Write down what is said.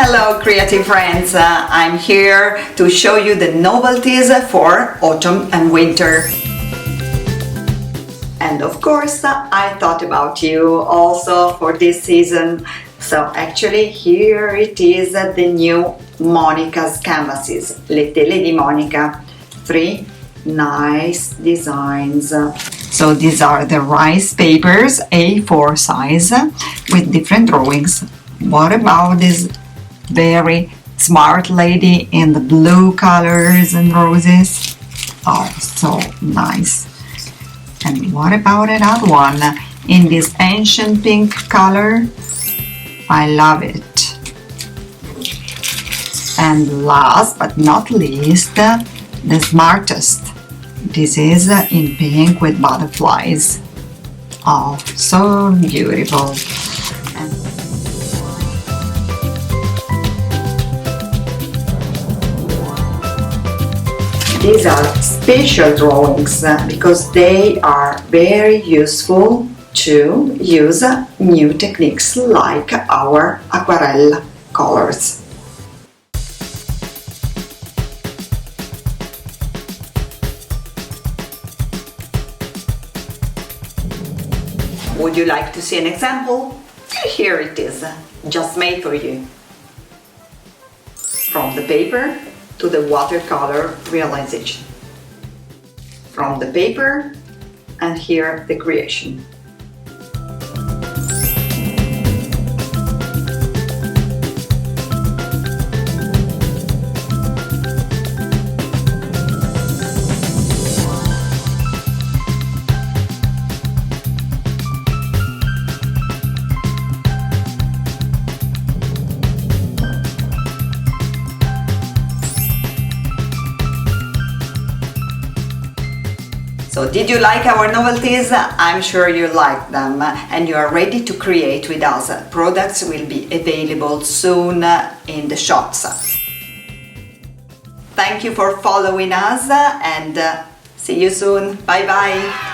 Hello creative friends, I'm here to show you the novelties for autumn and winter. And of course, I thought about you also for this season. So actually here it is, the new Monica's canvases, Le Tele di Monica. 3 nice designs. So these are the rice papers, A4 size, with different drawings. What about this very smart lady in the blue colors and roses? Oh, so nice. And what about another one in this ancient pink color? I love it. And last but not least, the smartest. This is in pink with butterflies. Oh, so beautiful. And these are special drawings because they are very useful to use new techniques like our aquarelle colors. Would you like to see an example? Here it is, just made for you. From the paper to the watercolor realization. From the paper and here the creation. So did you like our novelties? I'm sure you like them and you are ready to create with us. Products will be available soon in the shops. Thank you for following us and see you soon. Bye bye!